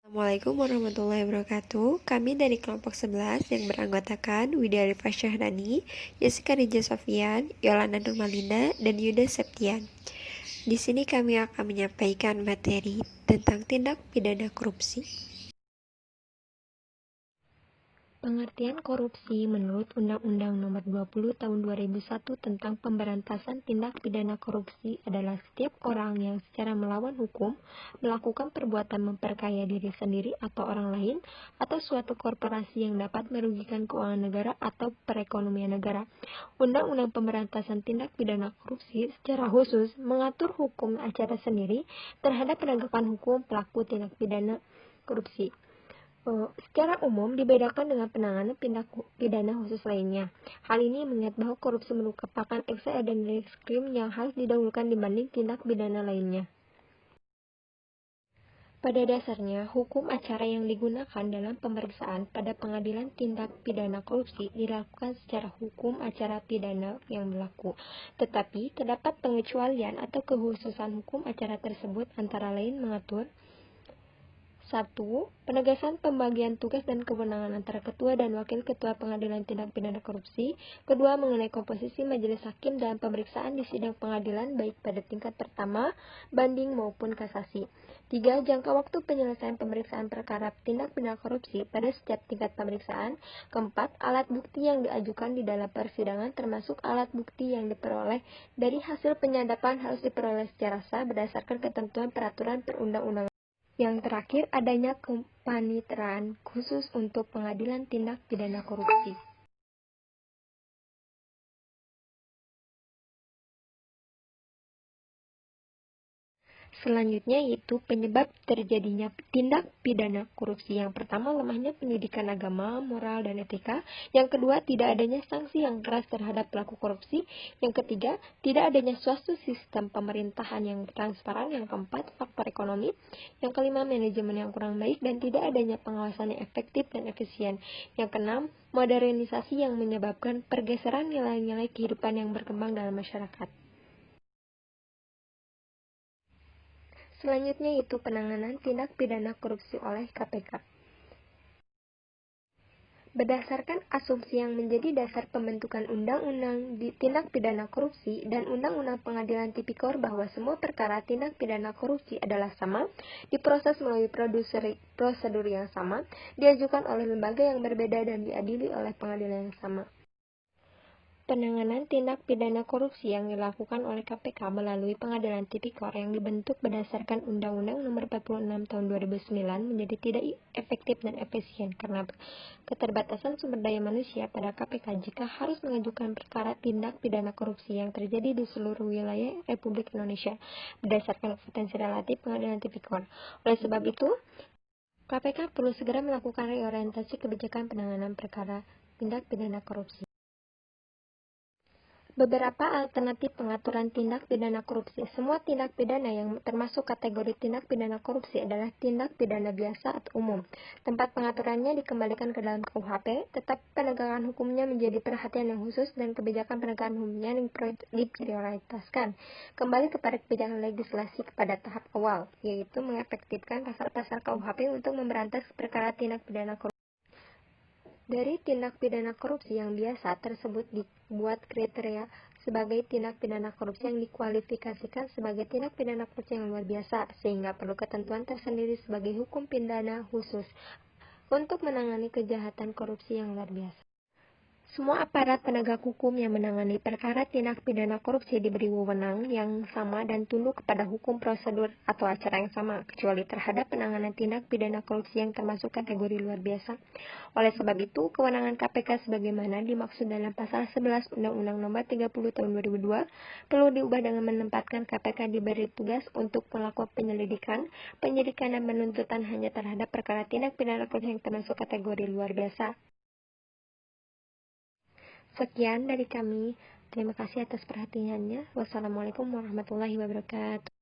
Assalamualaikum warahmatullahi wabarakatuh. Kami dari kelompok 11 yang beranggotakan Widya Arifah Syahrani, Jessica Rizal Sofian, Yolanda Nurmalinda, dan Yuda Septian. Di sini kami akan menyampaikan materi tentang tindak pidana korupsi. Pengertian korupsi menurut Undang-Undang Nomor 20 Tahun 2001 tentang Pemberantasan Tindak Pidana Korupsi adalah setiap orang yang secara melawan hukum melakukan perbuatan memperkaya diri sendiri atau orang lain atau suatu korporasi yang dapat merugikan keuangan negara atau perekonomian negara. Undang-Undang Pemberantasan Tindak Pidana Korupsi secara khusus mengatur hukum acara sendiri terhadap penegakan hukum pelaku tindak pidana korupsi. Secara umum dibedakan dengan penanganan tindak pidana khusus lainnya. Hal ini mengingat bahwa korupsi merupakan extraordinary crime yang harus didahulukan dibanding tindak pidana lainnya. Pada dasarnya, hukum acara yang digunakan dalam pemeriksaan pada pengadilan tindak pidana korupsi dilakukan secara hukum acara pidana yang berlaku. Tetapi, terdapat pengecualian atau kekhususan hukum acara tersebut antara lain mengatur 1. Penegasan pembagian tugas dan kewenangan antara ketua dan wakil ketua pengadilan tindak pidana korupsi. 2. Mengenai komposisi majelis hakim dalam pemeriksaan di sidang pengadilan baik pada tingkat pertama, banding maupun kasasi. 3. Jangka waktu penyelesaian pemeriksaan perkara tindak pidana korupsi pada setiap tingkat pemeriksaan. 4. Alat bukti yang diajukan di dalam persidangan termasuk alat bukti yang diperoleh dari hasil penyadapan harus diperoleh secara sah berdasarkan ketentuan peraturan perundang-undangan. Yang terakhir, adanya kepaniteraan khusus untuk pengadilan tindak pidana korupsi. Selanjutnya yaitu penyebab terjadinya tindak pidana korupsi. Yang pertama, lemahnya pendidikan agama, moral, dan etika. Yang kedua, tidak adanya sanksi yang keras terhadap pelaku korupsi. Yang ketiga, tidak adanya suatu sistem pemerintahan yang transparan. Yang keempat, faktor ekonomi. Yang kelima, manajemen yang kurang baik dan tidak adanya pengawasan yang efektif dan efisien. Yang keenam, modernisasi yang menyebabkan pergeseran nilai-nilai kehidupan yang berkembang dalam masyarakat. Selanjutnya yaitu penanganan tindak pidana korupsi oleh KPK. Berdasarkan asumsi yang menjadi dasar pembentukan Undang-Undang Tindak Pidana Korupsi dan Undang-Undang Pengadilan Tipikor bahwa semua perkara tindak pidana korupsi adalah sama, diproses melalui prosedur yang sama, diajukan oleh lembaga yang berbeda dan diadili oleh pengadilan yang sama. Penanganan tindak pidana korupsi yang dilakukan oleh KPK melalui Pengadilan Tipikor yang dibentuk berdasarkan Undang-Undang Nomor 46 Tahun 2009 menjadi tidak efektif dan efisien karena keterbatasan sumber daya manusia pada KPK jika harus mengajukan perkara tindak pidana korupsi yang terjadi di seluruh wilayah Republik Indonesia berdasarkan kompetensi relatif Pengadilan Tipikor. Oleh sebab itu, KPK perlu segera melakukan reorientasi kebijakan penanganan perkara tindak pidana korupsi. Beberapa alternatif pengaturan tindak pidana korupsi. Semua tindak pidana yang termasuk kategori tindak pidana korupsi adalah tindak pidana biasa atau umum. Tempat pengaturannya dikembalikan ke dalam KUHP, tetapi penegakan hukumnya menjadi perhatian yang khusus dan kebijakan penegakan hukumnya diprioritaskan. Kembali kepada kebijakan legislasi pada tahap awal, yaitu mengefektifkan pasal-pasal KUHP untuk memberantas perkara tindak pidana korupsi. Dari tindak pidana korupsi yang biasa tersebut dibuat kriteria sebagai tindak pidana korupsi yang dikualifikasikan sebagai tindak pidana korupsi yang luar biasa, sehingga perlu ketentuan tersendiri sebagai hukum pidana khusus untuk menangani kejahatan korupsi yang luar biasa. Semua aparat penegak hukum yang menangani perkara tindak pidana korupsi diberi wewenang yang sama dan tunduk kepada hukum prosedur atau acara yang sama, kecuali terhadap penanganan tindak pidana korupsi yang termasuk kategori luar biasa. Oleh sebab itu, kewenangan KPK sebagaimana dimaksud dalam pasal 11 Undang-Undang Nomor 30 Tahun 2002 perlu diubah dengan menempatkan KPK diberi tugas untuk melakukan penyelidikan, penyidikan dan penuntutan hanya terhadap perkara tindak pidana korupsi yang termasuk kategori luar biasa. Sekian dari kami. Terima kasih atas perhatiannya. Wassalamualaikum warahmatullahi wabarakatuh.